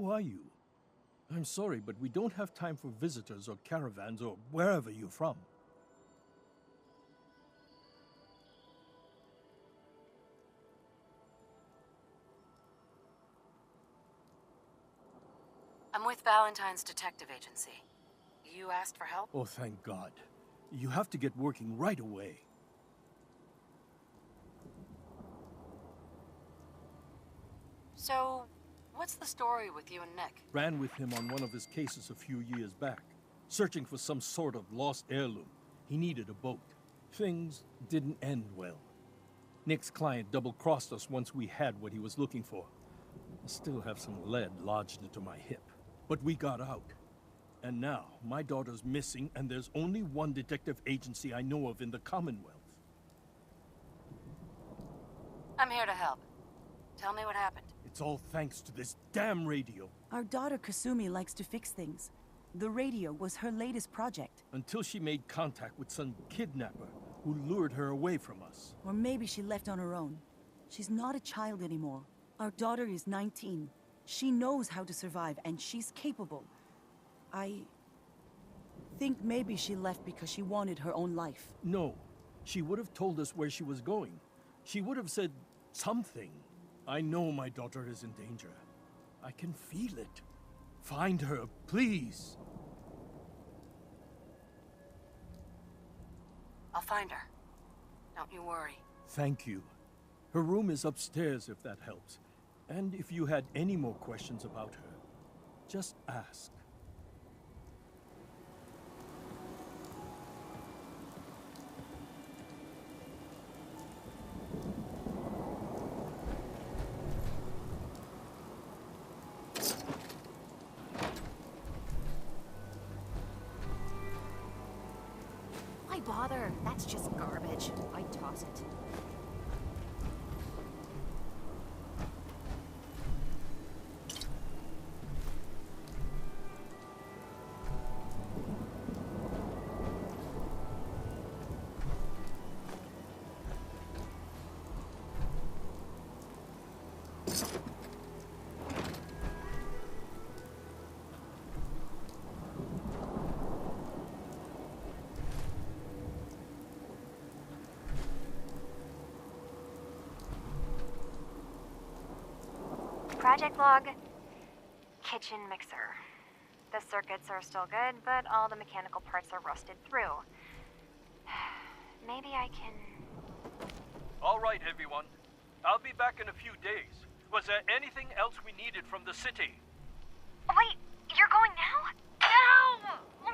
Who are you? I'm sorry, but we don't have time for visitors or caravans or wherever you're from. I'm with Valentine's detective agency. You asked for help? Oh, thank God. You have to get working right away. So, what's the story with you and Nick? Ran with him on one of his cases a few years back, searching for some sort of lost heirloom. He needed a boat. Things didn't end well. Nick's client double-crossed us once we had what he was looking for. I still have some lead lodged into my hip. But we got out. And now, my daughter's missing, and there's only one detective agency I know of in the Commonwealth. I'm here to help. Tell me what happened. It's all thanks to this damn radio. Our daughter Kasumi likes to fix things. The radio was her latest project. Until she made contact with some kidnapper who lured her away from us. Or maybe she left on her own. She's not a child anymore. Our daughter is 19. She knows how to survive, and she's capable. I think maybe she left because she wanted her own life. No. She would have told us where she was going. She would have said something. I know my daughter is in danger. I can feel it. Find her, please. I'll find her. Don't you worry. Thank you. Her room is upstairs if that helps. And if you had any more questions about her, just ask. Why bother? That's just garbage. I'd toss it. Project log, kitchen mixer. The circuits are still good, but all the mechanical parts are rusted through. Maybe I can... All right, everyone. I'll be back in a few days. Was there anything else we needed from the city? Wait, you're going now? No!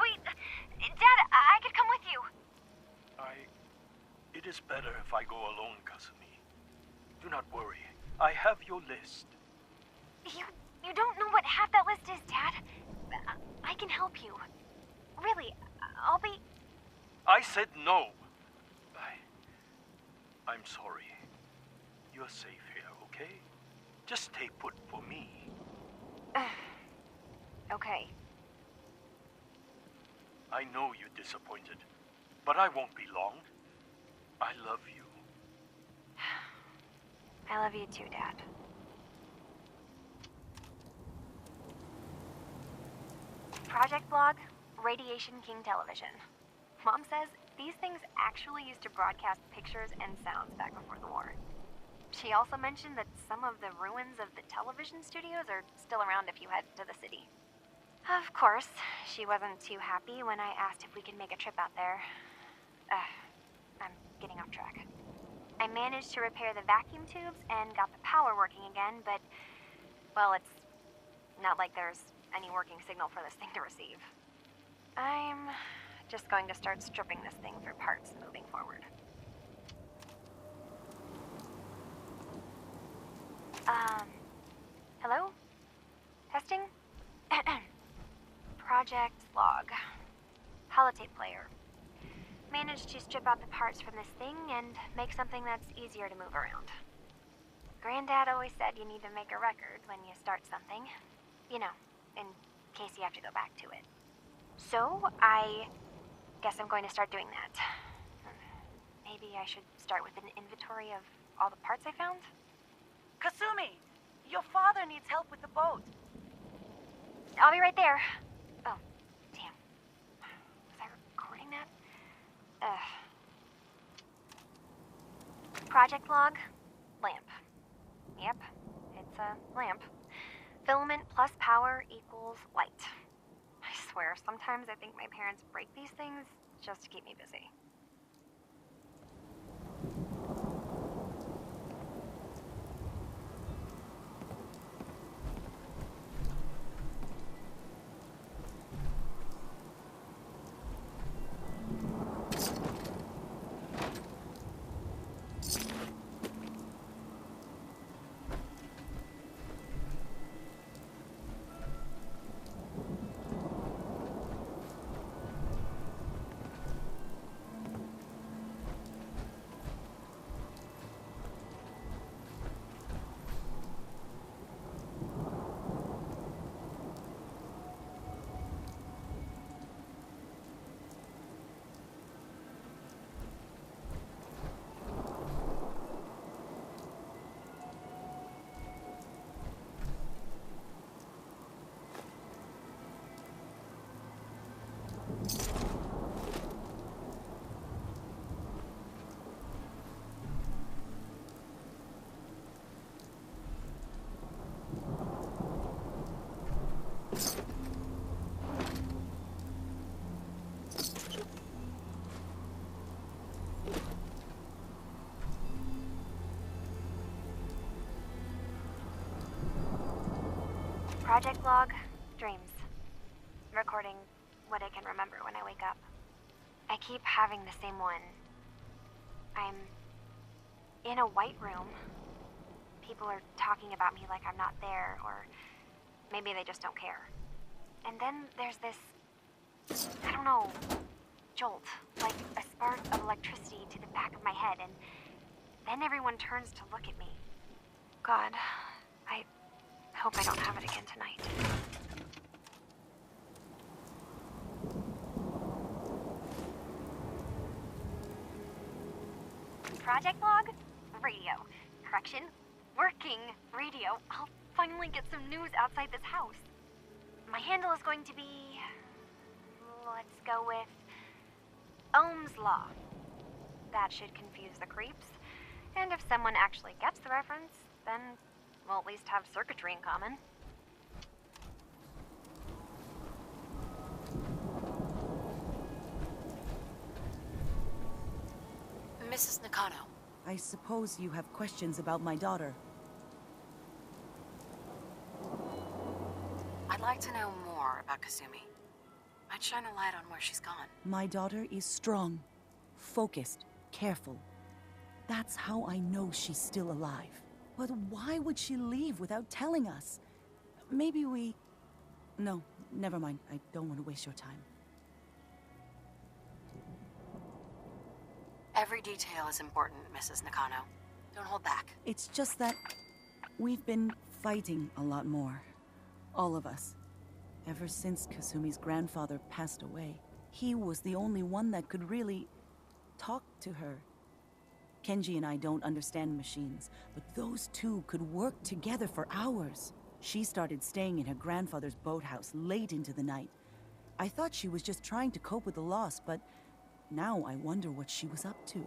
Wait, Dad, I could come with you. It is better if I go alone, Kasumi. Do not worry. I have your list. You don't know what half that list is, Dad. I can help you. Really, I'll be... I said no. I'm sorry. You're safe here, okay? Just stay put for me. Okay. I know you're disappointed, but I won't be long. I love you. I love you too, Dad. Project Blog, Radiation King Television. Mom says these things actually used to broadcast pictures and sounds back before the war. She also mentioned that some of the ruins of the television studios are still around if you head to the city. Of course, she wasn't too happy when I asked if we could make a trip out there. I'm getting off track. I managed to repair the vacuum tubes and got the power working again, but, well, it's not like there's any working signal for this thing to receive. I'm just going to start stripping this thing for parts moving forward. Hello? Testing? Project log. Holotape player. Managed to strip out the parts from this thing and make something that's easier to move around. Granddad always said you need to make a record when you start something. You know, in case you have to go back to it. So, I guess I'm going to start doing that. Maybe I should start with an inventory of all the parts I found? Kasumi! Your father needs help with the boat. I'll be right there. Oh, damn. Was I recording that? Project log, lamp. Yep, it's a lamp. Filament plus power equals light. I swear, sometimes I think my parents break these things just to keep me busy. Project log, dreams. Recording what I can remember when I wake up. I keep having the same one. I'm in a white room. People are talking about me like I'm not there, or maybe they just don't care. And then there's this, I don't know, jolt, like a spark of electricity to the back of my head, and then everyone turns to look at me. God, I hope I don't have it again tonight. Project log? Radio. Correction. Working radio. I'll finally get some news outside this house. My handle is going to be... let's go with... Ohm's Law. That should confuse the creeps. And if someone actually gets the reference, then we'll at least have circuitry in common. Mrs. Nakano. I suppose you have questions about my daughter. I'd like to know more about Kasumi. I'd shine a light on where she's gone. My daughter is strong, focused, careful. That's how I know she's still alive. But why would she leave without telling us? Maybe we... No, never mind. I don't want to waste your time. Every detail is important, Mrs. Nakano. Don't hold back. It's just that we've been fighting a lot more. All of us. Ever since Kasumi's grandfather passed away. He was the only one that could really talk to her. Kenji and I don't understand machines, but those two could work together for hours. She started staying in her grandfather's boathouse late into the night. I thought she was just trying to cope with the loss, but now I wonder what she was up to.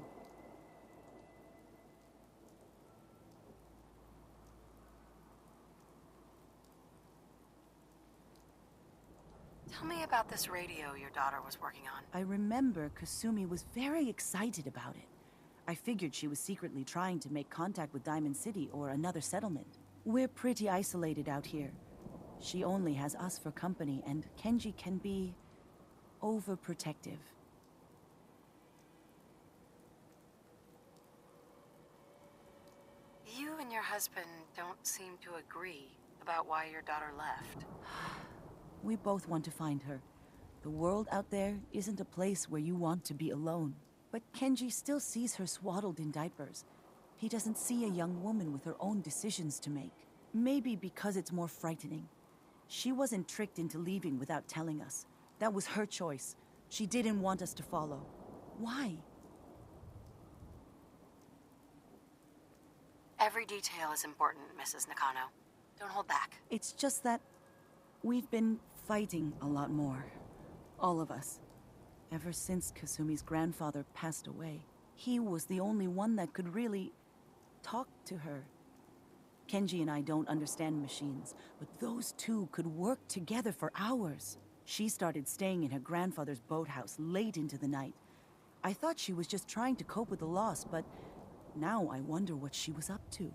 Tell me about this radio your daughter was working on. I remember Kasumi was very excited about it. I figured she was secretly trying to make contact with Diamond City or another settlement. We're pretty isolated out here. She only has us for company, and Kenji can be overprotective. You and your husband don't seem to agree about why your daughter left. We both want to find her. The world out there isn't a place where you want to be alone. But Kenji still sees her swaddled in diapers. He doesn't see a young woman with her own decisions to make. Maybe because it's more frightening. She wasn't tricked into leaving without telling us. That was her choice. She didn't want us to follow. Why? Every detail is important, Mrs. Nakano. Don't hold back. It's just that we've been fighting a lot more. All of us. Ever since Kasumi's grandfather passed away. He was the only one that could really talk to her. Kenji and I don't understand machines, but those two could work together for hours. She started staying in her grandfather's boathouse late into the night. I thought she was just trying to cope with the loss, but now I wonder what she was up to.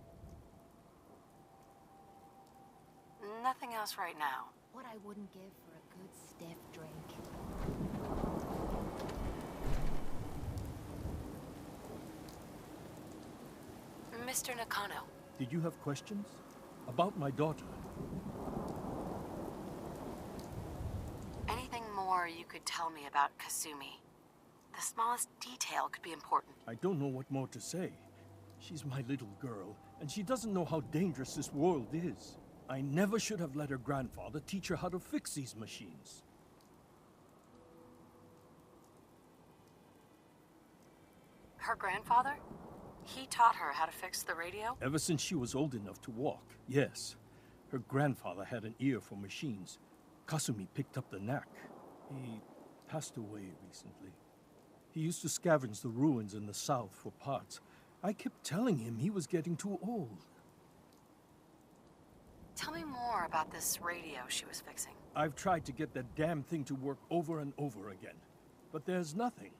Nothing else right now. What I wouldn't give for a good stiff drink. Mr. Nakano. Did you have questions? About my daughter? Anything more you could tell me about Kasumi? The smallest detail could be important. I don't know what more to say. She's my little girl, and she doesn't know how dangerous this world is. I never should have let her grandfather teach her how to fix these machines. Her grandfather? He taught her how to fix the radio? Ever since she was old enough to walk, yes. Her grandfather had an ear for machines. Kasumi picked up the knack. He passed away recently. He used to scavenge the ruins in the south for parts. I kept telling him he was getting too old. Tell me more about this radio she was fixing. I've tried to get that damn thing to work over and over again, but there's nothing.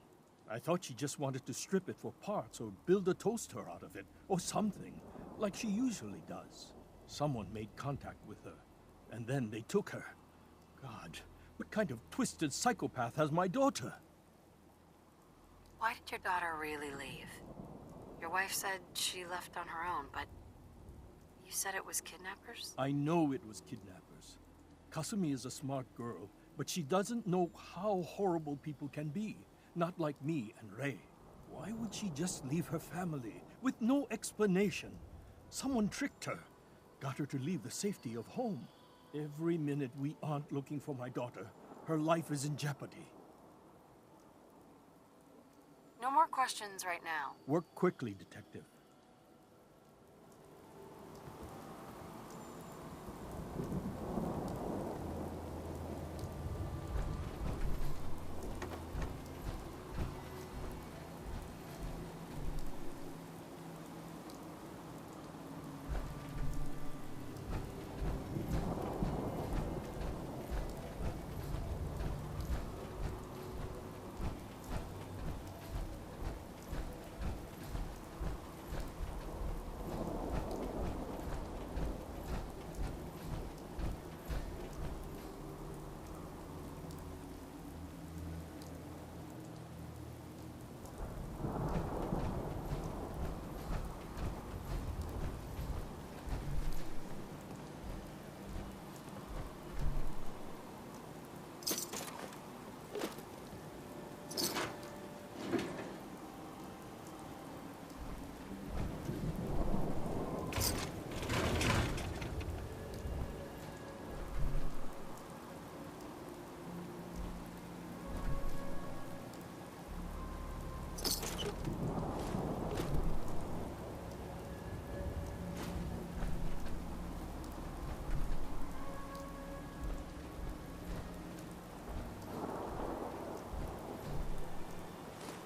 I thought she just wanted to strip it for parts or build a toaster out of it, or something, like she usually does. Someone made contact with her, and then they took her. God, what kind of twisted psychopath has my daughter? Why did your daughter really leave? Your wife said she left on her own, but you said it was kidnappers? I know it was kidnappers. Kasumi is a smart girl, but she doesn't know how horrible people can be. Not like me and Ray. Why would she just leave her family with no explanation? Someone tricked her, got her to leave the safety of home. Every minute we aren't looking for my daughter, her life is in jeopardy. No more questions right now. Work quickly, Detective.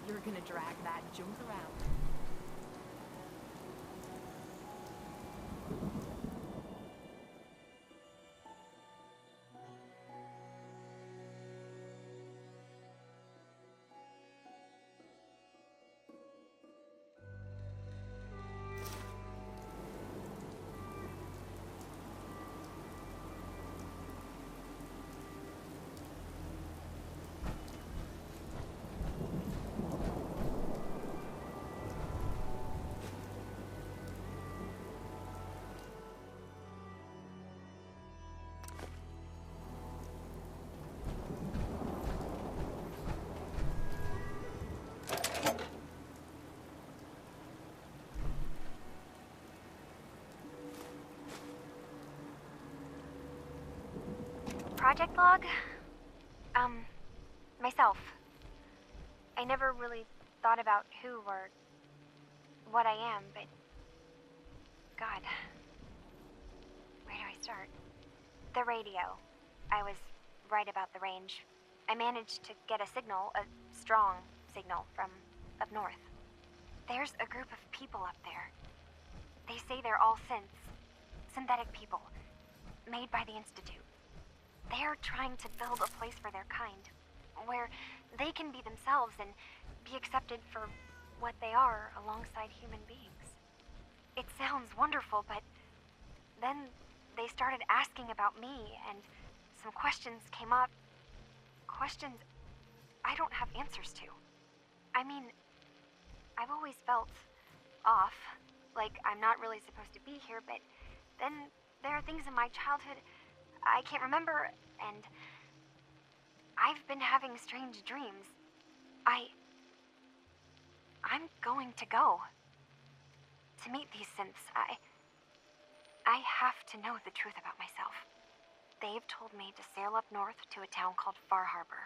You're gonna drag that junk around. Project log? Myself. I never really thought about who or what I am, but God, where do I start? The radio. I was right about the range. I managed to get a signal, a strong signal, from up north. There's a group of people up there. They say they're all synthetic people, made by the Institute. They're trying to build a place for their kind, where they can be themselves and be accepted for what they are alongside human beings. It sounds wonderful, but then they started asking about me, and some questions came up. Questions I don't have answers to. I mean, I've always felt off, like I'm not really supposed to be here, but then there are things in my childhood I can't remember, and I've been having strange dreams. I'm going to go to meet these synths. I have to know the truth about myself. They've told me to sail up north to a town called Far Harbor.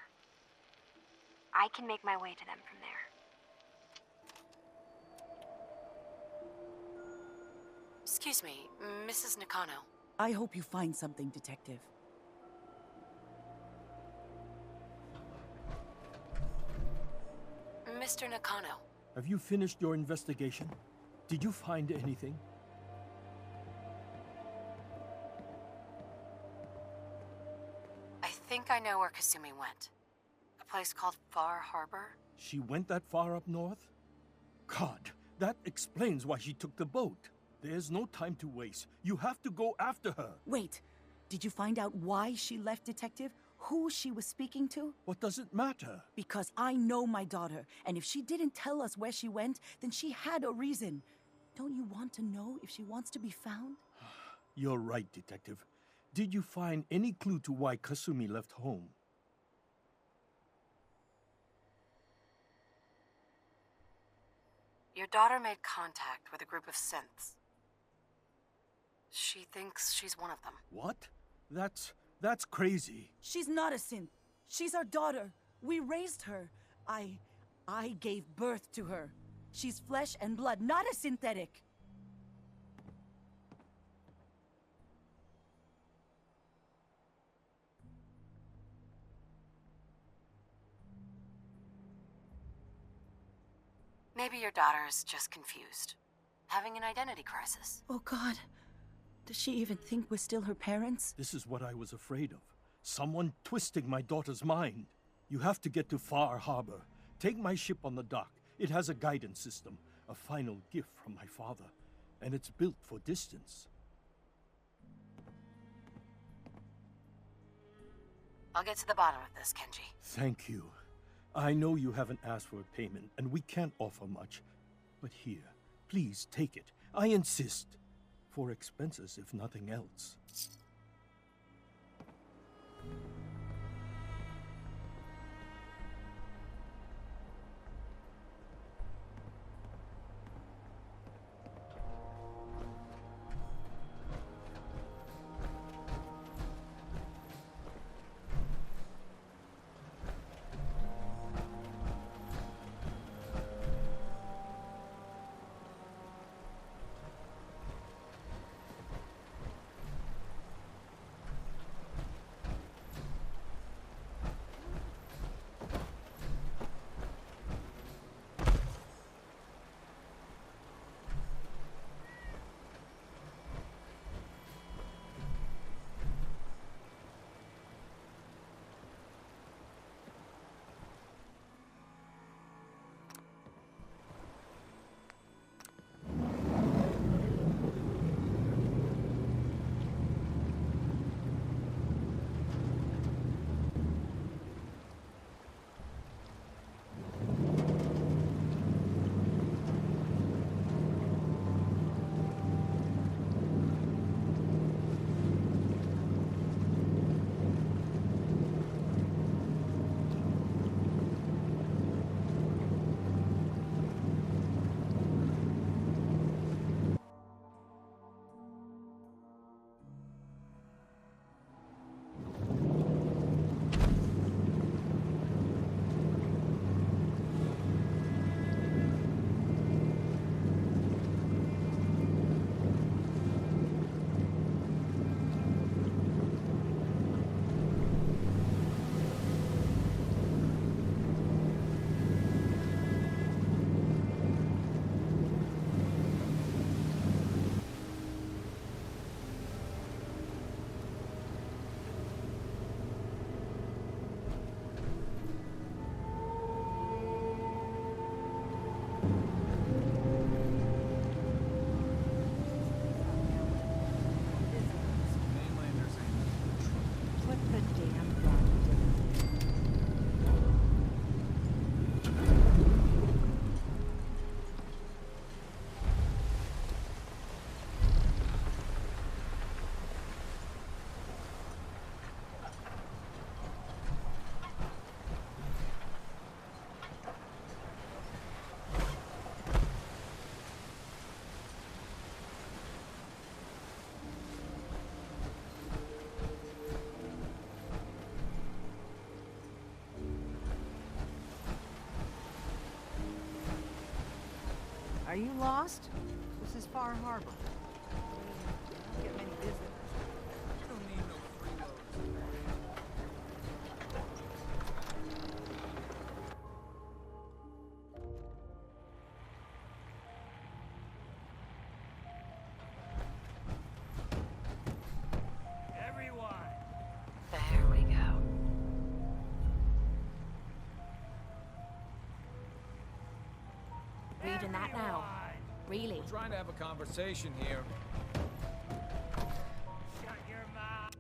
I can make my way to them from there. Excuse me, Mrs. Nakano. I hope you find something, Detective. Mr. Nakano. Have you finished your investigation? Did you find anything? I think I know where Kasumi went. A place called Far Harbor? She went that far up north? God, that explains why she took the boat. There's no time to waste. You have to go after her. Wait, did you find out why she left, Detective? Who she was speaking to? What does it matter? Because I know my daughter, and if she didn't tell us where she went, then she had a reason. Don't you want to know if she wants to be found? You're right, Detective. Did you find any clue to why Kasumi left home? Your daughter made contact with a group of synths. She thinks she's one of them. What? That's crazy. She's not a synth. She's our daughter. We raised her. I gave birth to her. She's flesh and blood, not a synthetic. Maybe your daughter is just confused. Having an identity crisis. Oh, God. Does she even think we're still her parents? This is what I was afraid of. Someone twisting my daughter's mind. You have to get to Far Harbor. Take my ship on the dock. It has a guidance system, a final gift from my father, and it's built for distance. I'll get to the bottom of this, Kenji. Thank you. I know you haven't asked for a payment, and we can't offer much. But here, please take it. I insist. For expenses, if nothing else. Are you lost? This is Far Harbor. We don't get many visitors. We don't need no freeloaders. Everyone! There we go. Reading that now. Really? We're trying to have a conversation here. Shut your mouth!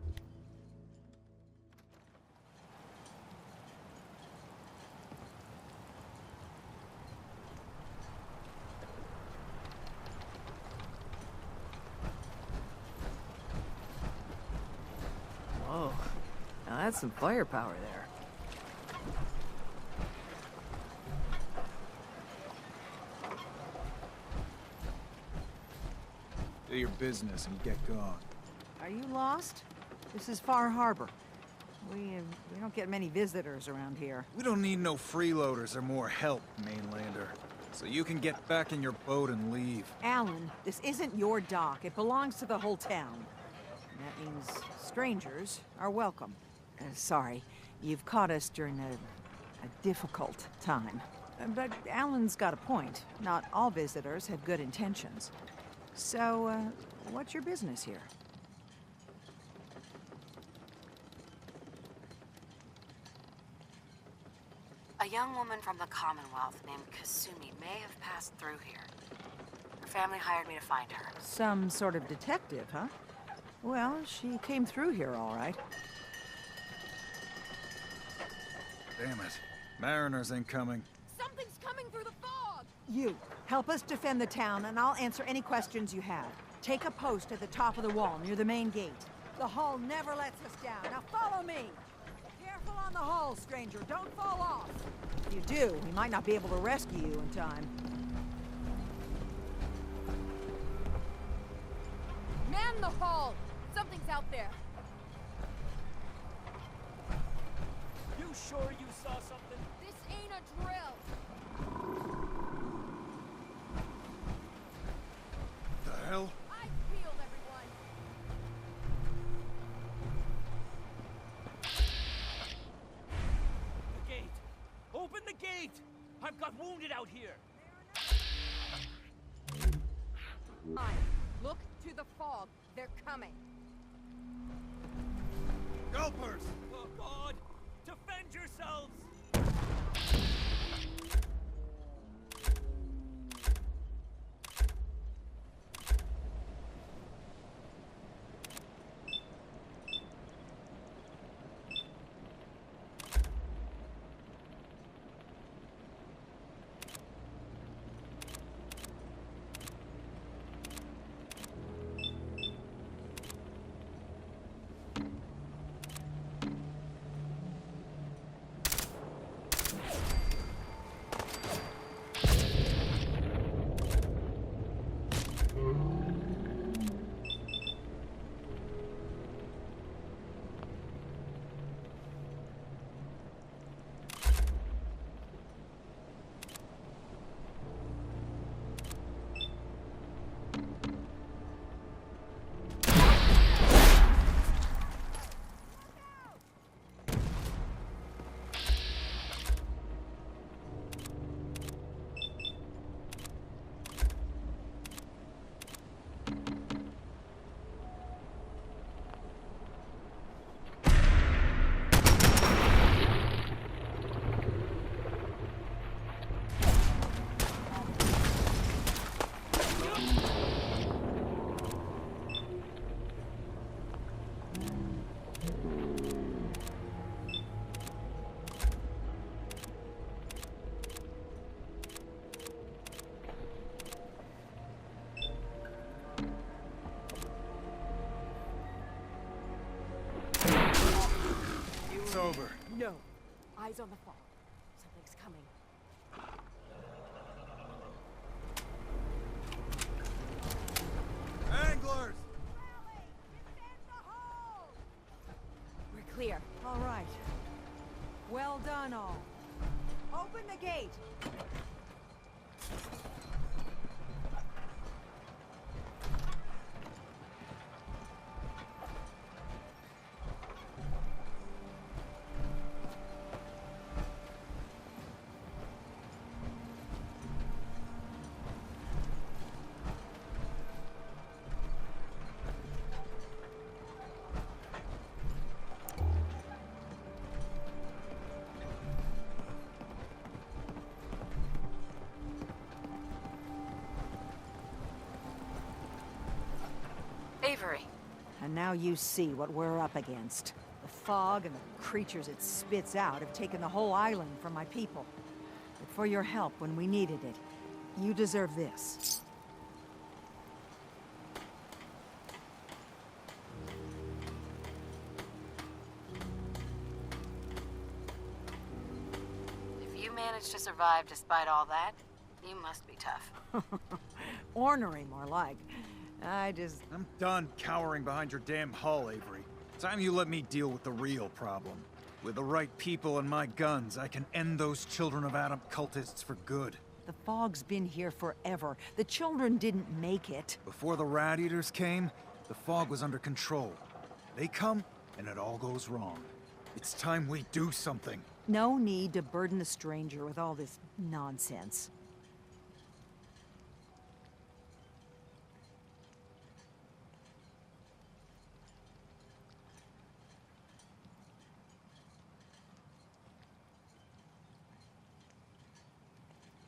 Whoa. Now that's some firepower there. Do your business and get gone. Are you lost? This is Far Harbor. We don't get many visitors around here. We don't need no freeloaders or more help, mainlander. So you can get back in your boat and leave. Alan, this isn't your dock. It belongs to the whole town. That means strangers are welcome. Sorry, you've caught us during a difficult time. But Alan's got a point. Not all visitors have good intentions. So, what's your business here? A young woman from the Commonwealth named Kasumi may have passed through here. Her family hired me to find her. Some sort of detective, huh? Well, she came through here all right. Damn it. Mariners incoming. Something's coming through the fog! You, help us defend the town, and I'll answer any questions you have. Take a post at the top of the wall, near the main gate. The hull never lets us down. Now follow me! Careful on the hull, stranger. Don't fall off. If you do, we might not be able to rescue you in time. Man the hull! Something's out there. You sure you saw something? This ain't a drill. The hell? I peeled everyone. The gate! Open the gate! I've got wounded out here! Look to the fog. They're coming. Gulpers! Oh God! Defend yourselves! It's over. No. Eyes on the fog. Something's coming. Anglers! We're clear. All right. Well done, all. Open the gate. And now you see what we're up against. The fog and the creatures it spits out have taken the whole island from my people. But for your help when we needed it, you deserve this. If you managed to survive despite all that, you must be tough. Ornery, more like. I'm done cowering behind your damn hull, Avery. Time you let me deal with the real problem. With the right people and my guns, I can end those Children of Adam cultists for good. The fog's been here forever. The children didn't make it. Before the Rat Eaters came, the fog was under control. They come, and it all goes wrong. It's time we do something. No need to burden the stranger with all this nonsense.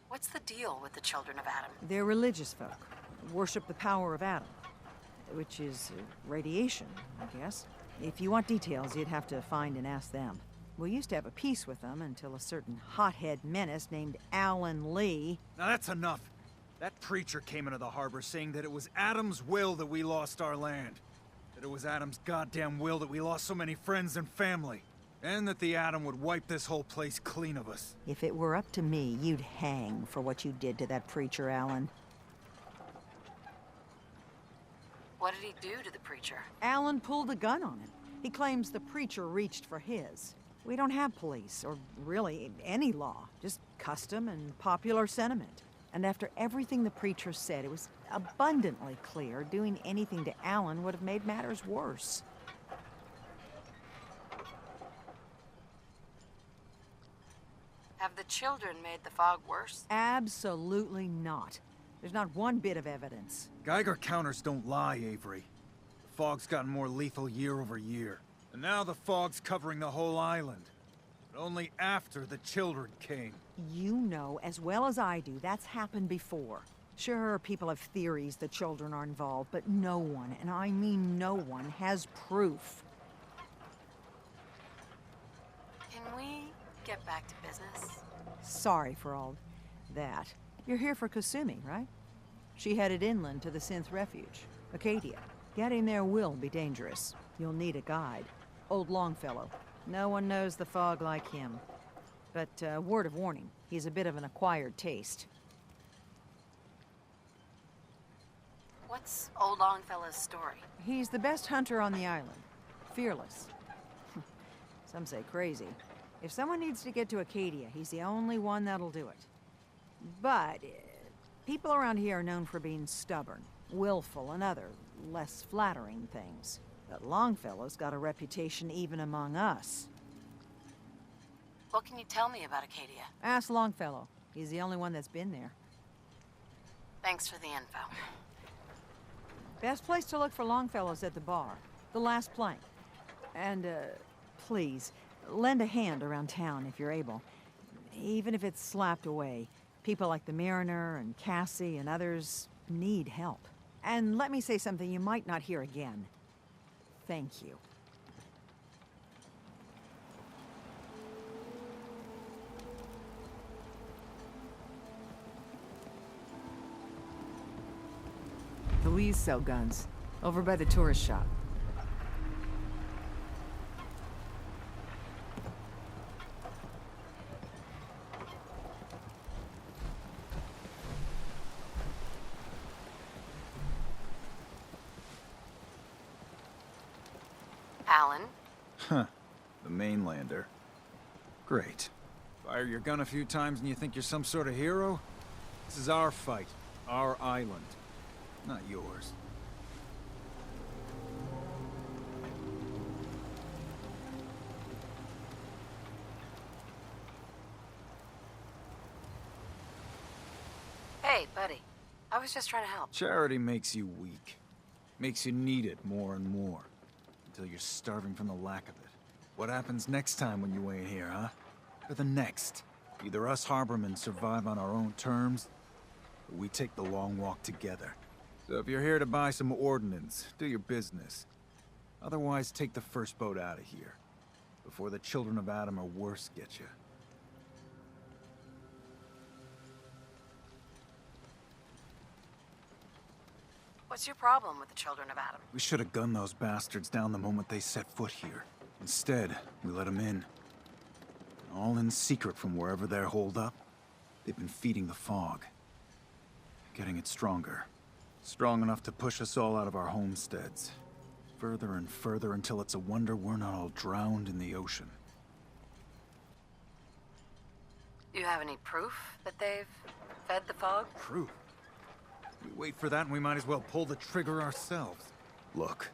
What's the deal with the Children of Adam? They're religious folk. Worship the power of Adam. Which is radiation, I guess. If you want details, you'd have to find and ask them. We used to have a peace with them until a certain hothead menace named Alan Lee... Now that's enough. That preacher came into the harbor saying that it was Adam's will that we lost our land. That it was Adam's goddamn will that we lost so many friends and family. And that the Atom would wipe this whole place clean of us. If it were up to me, you'd hang for what you did to that preacher, Alan. What did he do to the preacher? Alan pulled a gun on him. He claims the preacher reached for his. We don't have police, or really any law. Just custom and popular sentiment. And after everything the preacher said, it was abundantly clear doing anything to Alan would have made matters worse. Have the children made the fog worse? Absolutely not. There's not one bit of evidence. Geiger counters don't lie, Avery. The fog's gotten more lethal year over year. And now the fog's covering the whole island. But only after the children came. You know as well as I do that's happened before. Sure, people have theories the children are involved, but no one, and I mean no one, has proof. Can we get back to business? Sorry for all that. You're here for Kasumi, right? She headed inland to the Synth Refuge, Acadia. Getting there will be dangerous. You'll need a guide. Old Longfellow. No one knows the fog like him. But, word of warning, he's a bit of an acquired taste. What's Old Longfellow's story? He's the best hunter on the island. Fearless. Some say crazy. If someone needs to get to Acadia, he's the only one that'll do it. But people around here are known for being stubborn, willful, and other, less flattering things. But Longfellow's got a reputation even among us. What can you tell me about Acadia? Ask Longfellow. He's the only one that's been there. Thanks for the info. Best place to look for Longfellow's at the bar. The last plank. And, please, lend a hand around town if you're able. Even if it's slapped away. People like the Mariner and Cassie and others need help. And let me say something you might not hear again. Thank you. The Lees sell guns. Over by the tourist shop. Alan? Huh. The mainlander. Great. Fire your gun a few times and you think you're some sort of hero? This is our fight. Our island. Not yours. Hey, buddy. I was just trying to help. Charity makes you weak. Makes you need it more and more. Until you're starving from the lack of it. What happens next time when you ain't here, huh? Or the next? Either us harbormen survive on our own terms, or we take the long walk together. So if you're here to buy some ordnance, do your business. Otherwise, take the first boat out of here, before the children of Adam or worse get you. What's your problem with the children of Adam? We should have gunned those bastards down the moment they set foot here. Instead, we let them in. All in secret from wherever they're holed up. They've been feeding the fog. Getting it stronger. Strong enough to push us all out of our homesteads. Further and further until it's a wonder we're not all drowned in the ocean. Do you have any proof that they've fed the fog? Proof? We wait for that and we might as well pull the trigger ourselves. Look,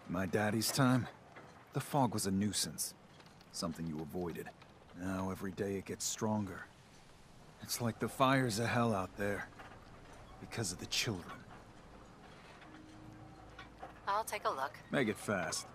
in my daddy's time, the fog was a nuisance. Something you avoided. Now every day it gets stronger. It's like the fires of hell out there. Because of the children. I'll take a look. Make it fast.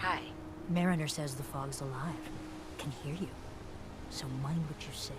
Hi. Mariner says the fog's alive. Can hear you. So mind what you say.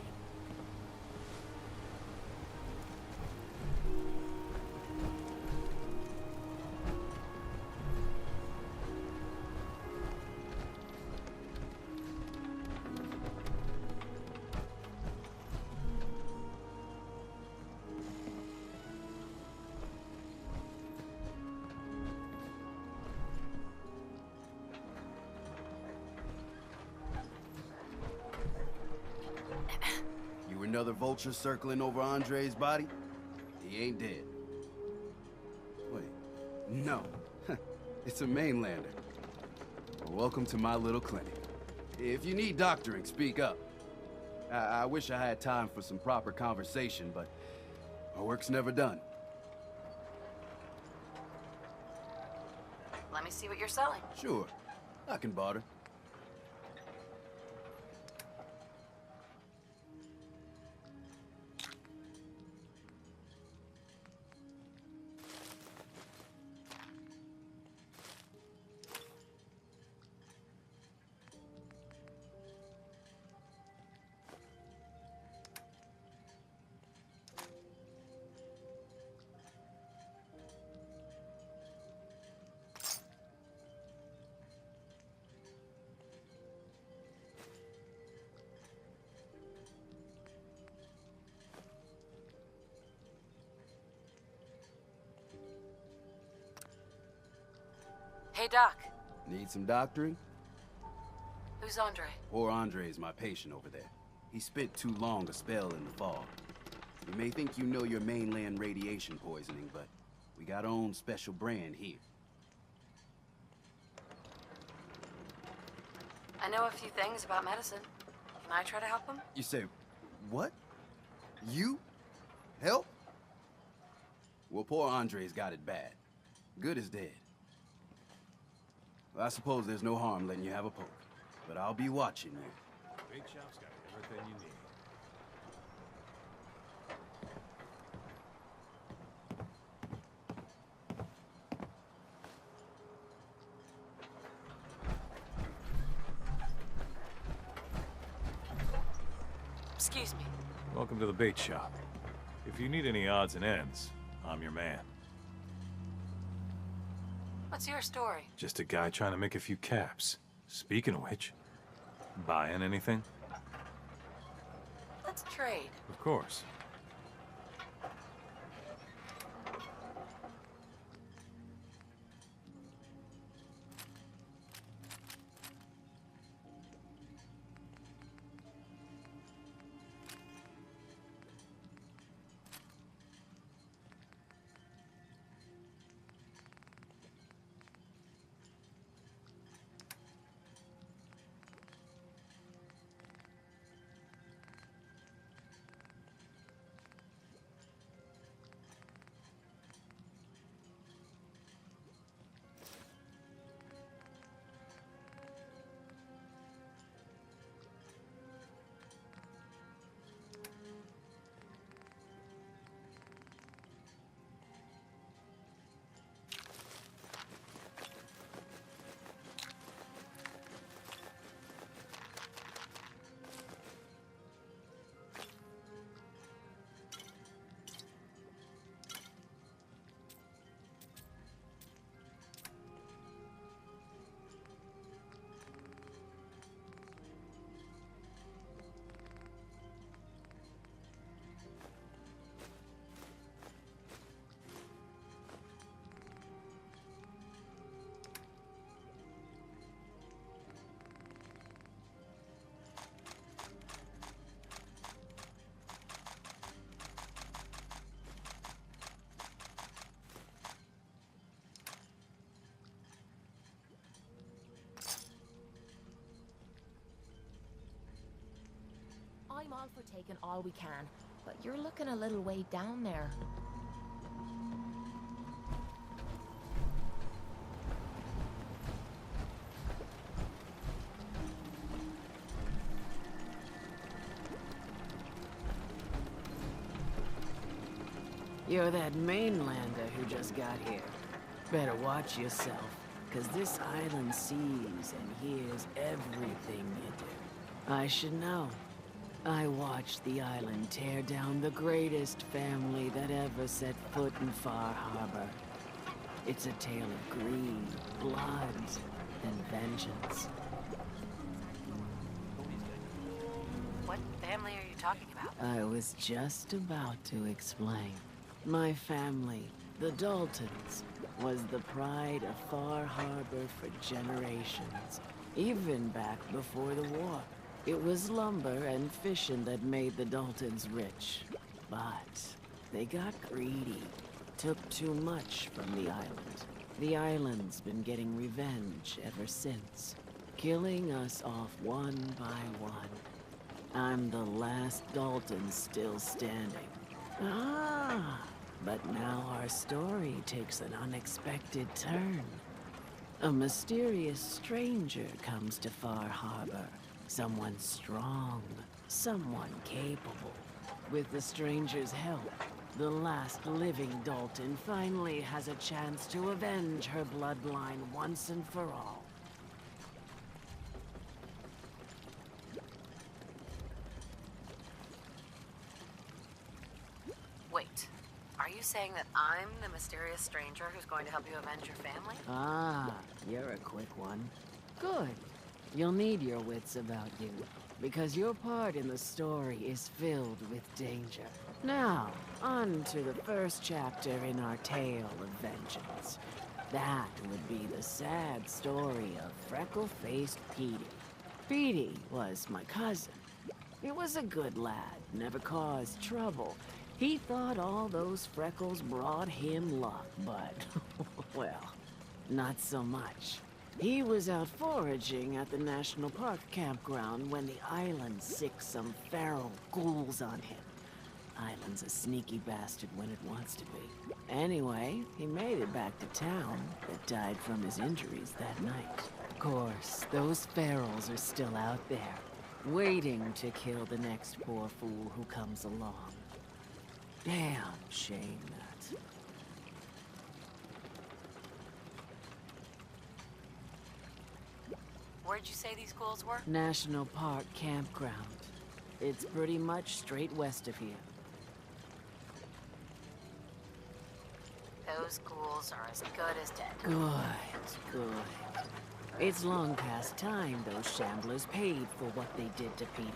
Another vulture circling over Andre's body? He ain't dead. Wait, no. It's a mainlander. Well, welcome to my little clinic. If you need doctoring, speak up. I wish I had time for some proper conversation, but my work's never done. Let me see what you're selling. Sure, I can barter. Hey, Doc. Need some doctoring? Who's Andre? Poor Andre's my patient over there. He spent too long a spell in the fog. You may think you know your mainland radiation poisoning, but we got our own special brand here. I know a few things about medicine. Can I try to help him? You say, what? You? Help? Well, poor Andre's got it bad. Good as dead. Well, I suppose there's no harm letting you have a poke, but I'll be watching you. Big shop's got everything you need. Excuse me. Welcome to the bait shop. If you need any odds and ends, I'm your man. What's your story? Just a guy trying to make a few caps. Speaking of which, buying anything? Let's trade. Of course. I'm all for taking all we can, but you're looking a little way down there. You're that mainlander who just got here. Better watch yourself, because this island sees and hears everything you do. I should know. I watched the island tear down the greatest family that ever set foot in Far Harbor. It's a tale of greed, blood, and vengeance. What family are you talking about? I was just about to explain. My family, the Daltons, was the pride of Far Harbor for generations, even back before the war. It was lumber and fishing that made the Daltons rich. But they got greedy, took too much from the island. The island's been getting revenge ever since, killing us off one by one. I'm the last Dalton still standing. Ah, but now our story takes an unexpected turn. A mysterious stranger comes to Far Harbor. Someone strong, someone capable. With the stranger's help, the last living Dalton finally has a chance to avenge her bloodline once and for all. Wait, are you saying that I'm the mysterious stranger who's going to help you avenge your family? Ah, you're a quick one. Good. You'll need your wits about you, because your part in the story is filled with danger. Now, on to the first chapter in our tale of vengeance. That would be the sad story of freckle-faced Petey. Petey was my cousin. He was a good lad, never caused trouble. He thought all those freckles brought him luck, but, well, not so much. He was out foraging at the National Park campground when the island sicked some feral ghouls on him. Island's a sneaky bastard when it wants to be. Anyway, he made it back to town, but died from his injuries that night. Of course, those ferals are still out there, waiting to kill the next poor fool who comes along. Damn shame that. Where'd you say these ghouls were? National Park campground. It's pretty much straight west of here. Those ghouls are as good as dead. Good. It's long past time those shamblers paid for what they did to Petey.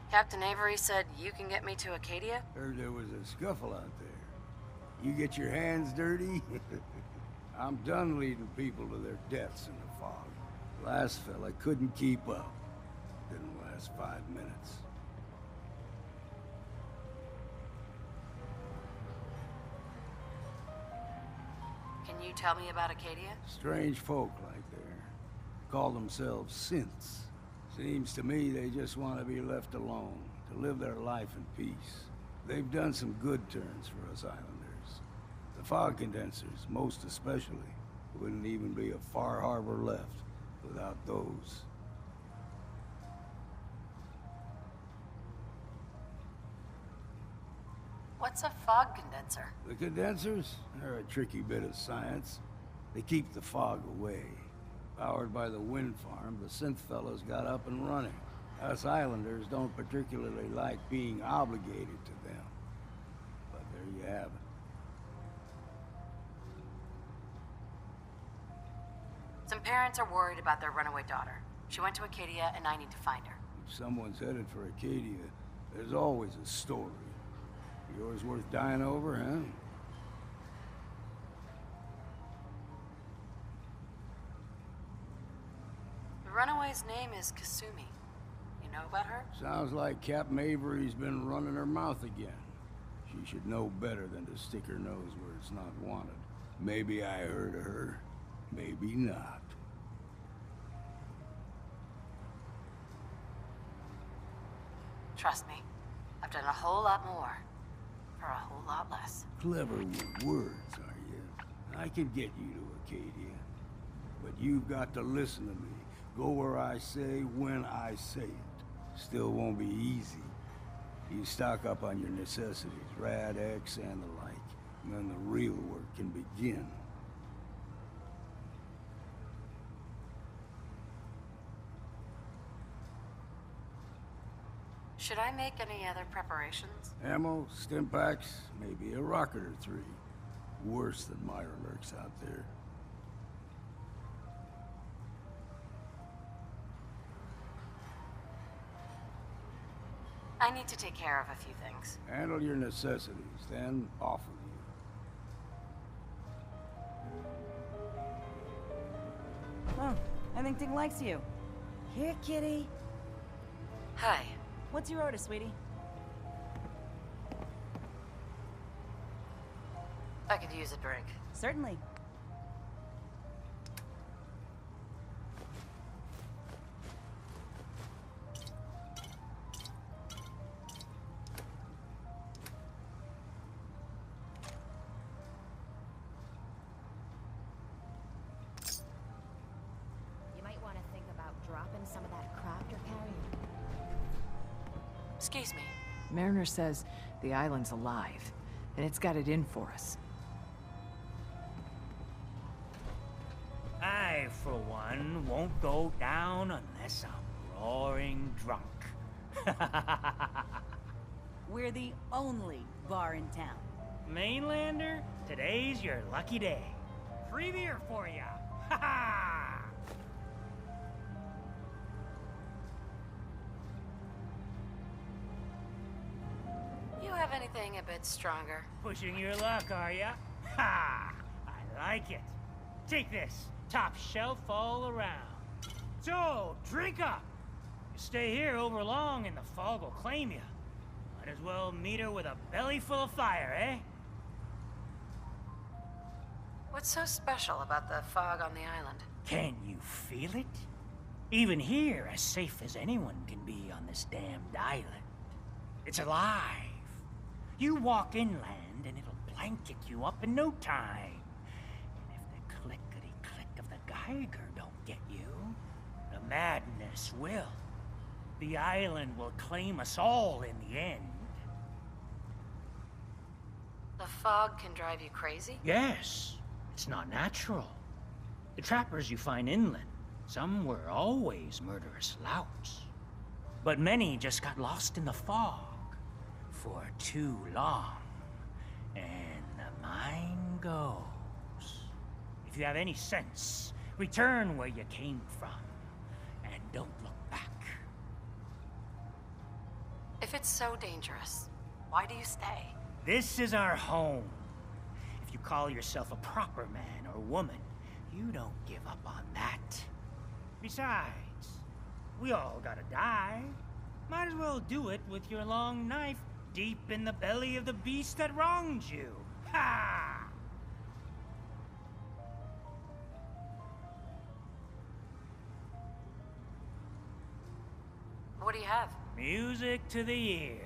Captain Avery said you can get me to Acadia? Heard there was a scuffle out there. You get your hands dirty? I'm done leading people to their deaths in the fog. Last fella couldn't keep up. Didn't last 5 minutes. Can you tell me about Acadia? Strange folk like there. Call themselves synths. Seems to me they just want to be left alone, to live their life in peace. They've done some good turns for us islanders. The fog condensers, most especially, wouldn't even be a Far Harbor left without those. What's a fog condenser? The condensers? They're a tricky bit of science. They keep the fog away. Powered by the wind farm, the synth fellows got up and running. Us islanders don't particularly like being obligated to them. But there you have it. Some parents are worried about their runaway daughter. She went to Acadia and I need to find her. If someone's headed for Acadia, there's always a story. Yours worth dying over, huh? The runaway's name is Kasumi. You know about her? Sounds like Captain Avery's been running her mouth again. She should know better than to stick her nose where it's not wanted. Maybe I heard of her, maybe not. Trust me, I've done a whole lot more for a whole lot less. Clever with words, are you? I can get you to Acadia. But you've got to listen to me. Go where I say, when I say it. Still won't be easy. You stock up on your necessities, Rad X and the like, and then the real work can begin. Should I make any other preparations? Ammo, stim packs, maybe a rocket or 3. Worse than Myra lurks out there. I need to take care of a few things. Handle your necessities, then off with you. Oh, I think Ding likes you. Here, kitty. Hi. What's your order, sweetie? I could use a drink. Certainly. You might want to think about dropping some of that crap you're carrying. Excuse me. Mariner says the island's alive, and it's got it in for us. I, for one, won't go down unless I'm roaring drunk. We're the only bar in town. Mainlander, today's your lucky day. Free beer for ya! Ha ha! You have anything a bit stronger? Pushing your luck, are ya? Ha! I like it. Take this. Top shelf all around. So, drink up. You stay here over long and the fog will claim you. Might as well meet her with a belly full of fire, eh? What's so special about the fog on the island? Can you feel it? Even here, as safe as anyone can be on this damned island. It's alive. You walk inland and it'll blanket you up in no time. And if the clickety-click of the Geiger don't get you, the madness will. The island will claim us all in the end. The fog can drive you crazy? Yes. It's not natural. The trappers you find inland, some were always murderous louts. But many just got lost in the fog for too long. And the mind goes. If you have any sense, return where you came from. And don't look back. If it's so dangerous, why do you stay? This is our home. If you call yourself a proper man or woman, you don't give up on that. Besides, we all gotta die. Might as well do it with your long knife deep in the belly of the beast that wronged you. Ha! What do you have? Music to the ears.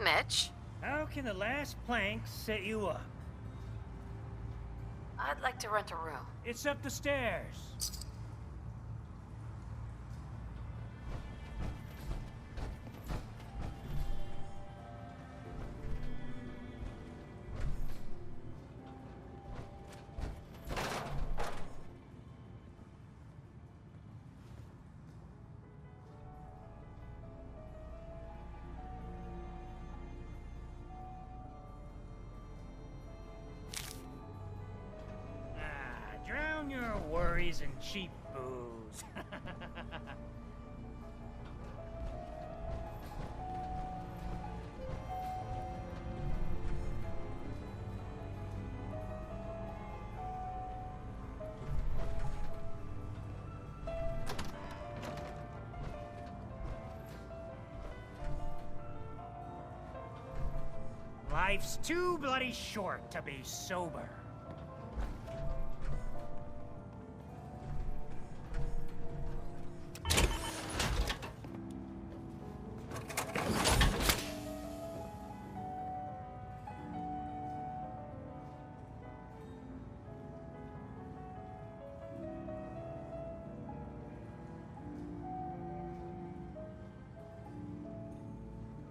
Mitch? How can the last plank set you up? I'd like to rent a room. It's up the stairs. Drown your worries in cheap booze. Life's too bloody short to be sober.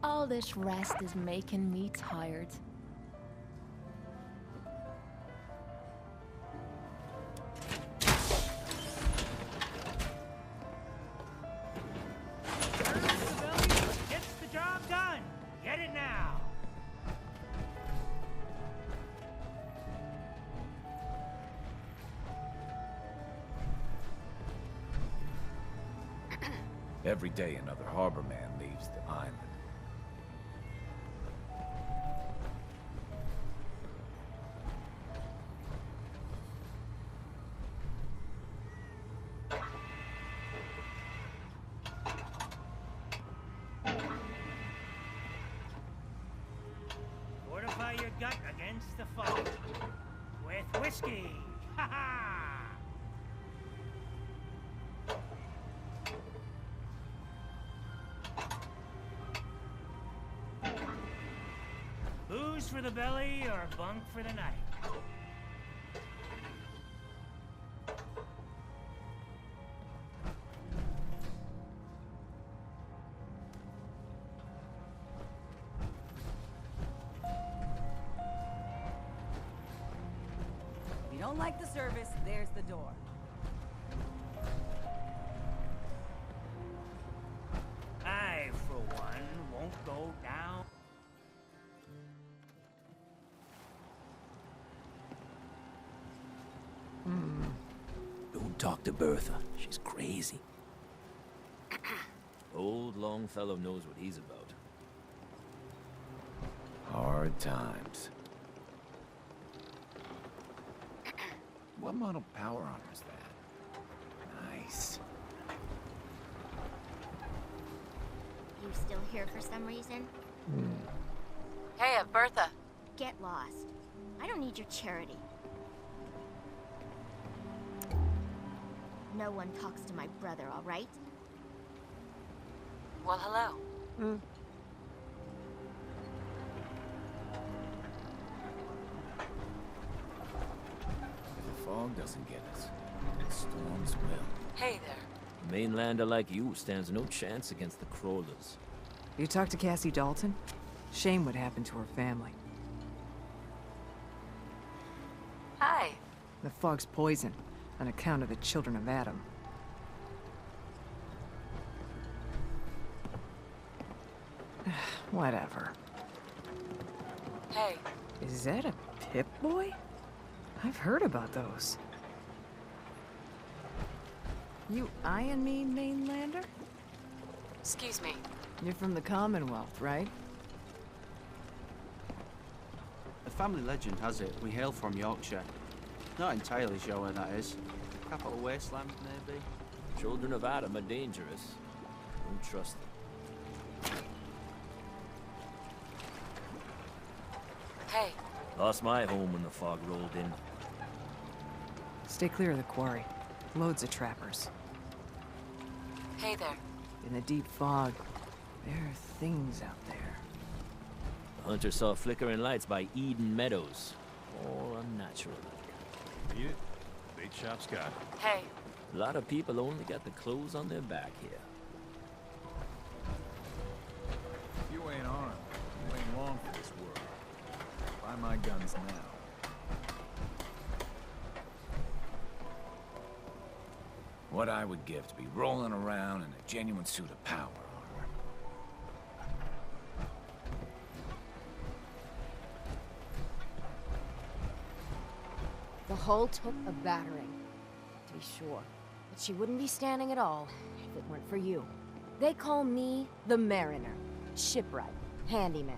All this rest is making me tired. Gets the job done. Get it now. Every day another harbor man leaves the island. Fortify your gut against the fog. With whiskey. Ha ha! Booze for the belly or bunk for the night? like the service, there's the door. I, for one, won't go down. Don't talk to Bertha. She's crazy. Old Longfellow knows what he's about. Hard times. What model power armor is that? Nice. You still here for some reason? Hey, Bertha. Get lost. I don't need your charity. No one talks to my brother, all right? Well, hello. If the fog doesn't get us, the storms will. Hey there. A mainlander like you stands no chance against the crawlers. You talked to Cassie Dalton? Shame what happened to her family. Hi. The fog's poison, on account of the children of Adam. Whatever. Hey. Is that a Pip-Boy? I've heard about those. You eyeing me, mainlander? Excuse me. You're from the Commonwealth, right? The family legend has it we hail from Yorkshire. Not entirely sure where that is. Capital Wasteland, maybe? Children of Adam are dangerous. Don't trust them. Hey. Lost my home when the fog rolled in. Stay clear of the quarry. Loads of trappers. Hey there. In the deep fog, there are things out there. The hunter saw flickering lights by Eden Meadows. All unnatural. Eat it. Bait shop's got it. Hey. A lot of people only got the clothes on their back here. You ain't armed. You ain't long for this world. Buy my guns now. What I would give to be rolling around in a genuine suit of power armor. The hull took a battering, to be sure. But she wouldn't be standing at all if it weren't for you. They call me the Mariner, shipwright, handyman,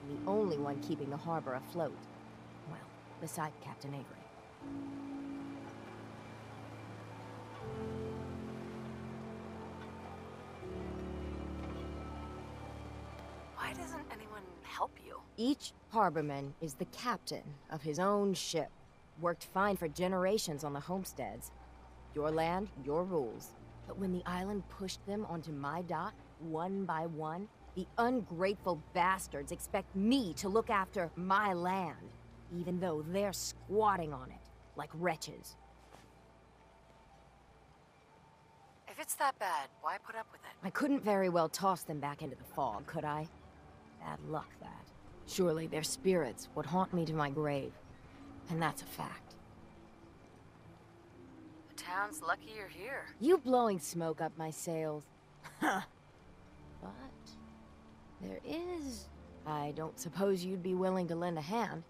and the only one keeping the harbor afloat. Well, beside Captain Avery. Why doesn't anyone help you? Each harborman is the captain of his own ship. Worked fine for generations on the homesteads. Your land, your rules. But when the island pushed them onto my dock, one by one, the ungrateful bastards expect me to look after my land, even though they're squatting on it, like wretches. If it's that bad, why put up with it? I couldn't very well toss them back into the fog, could I? Bad luck, that. Surely their spirits would haunt me to my grave. And that's a fact. The town's lucky you're here. You blowing smoke up my sails. Huh. But there is... I don't suppose you'd be willing to lend a hand.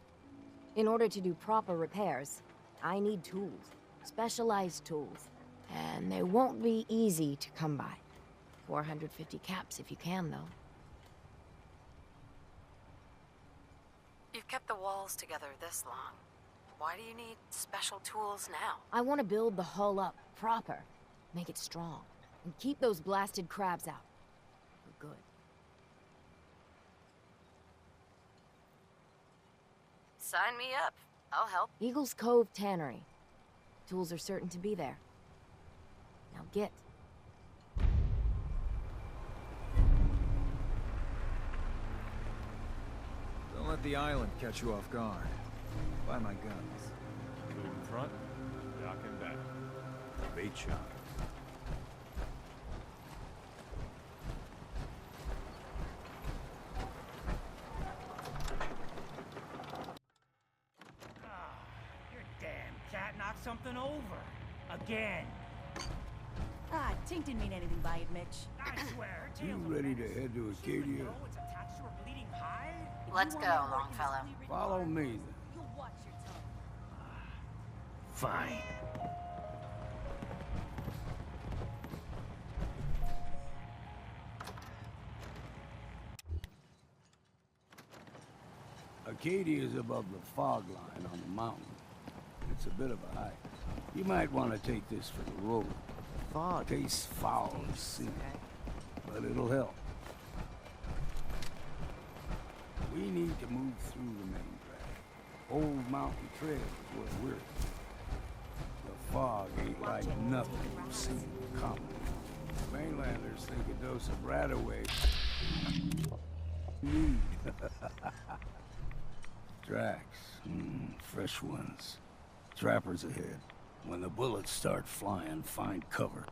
In order to do proper repairs, I need tools. Specialized tools. And they won't be easy to come by. 450 caps if you can, though. You've kept the walls together this long. Why do you need special tools now? I want to build the hull up proper. Make it strong. And keep those blasted crabs out. For good. Sign me up. I'll help. Eagle's Cove Tannery. Tools are certain to be there. Now get. Don't let the island catch you off guard. Buy my guns. Food in front, dock in back. Bait shop. Your damn cat something over. Again. Ah, Tink didn't mean anything by it, Mitch. I swear, You Tales of ready to Venice. head to She would Acadia? know it's attached to her bleeding hide? Let's go, Longfellow. Follow me, then. You'll watch your tongue. Fine. Acadia is above the fog line on the mountain. It's a bit of a hike. You might want to take this for the road. Fog. Tastes foul as sin, but it'll help. We need to move through the main drag. Old Mountain Trail is where we're. The fog ain't like nothing we've seen in common. Mainlanders think a dose of Radaway need. Tracks. Fresh ones. Trappers ahead. When the bullets start flying, find cover.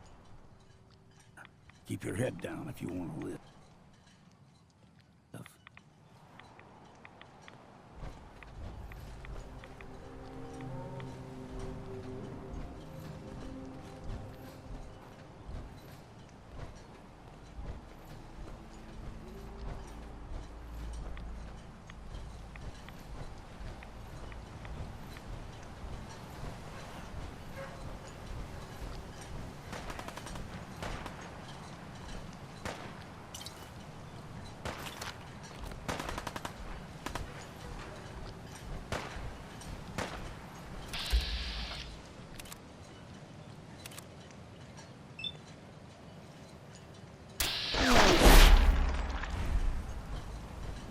Keep your head down if you want to live.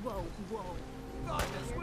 Whoa, whoa. God, this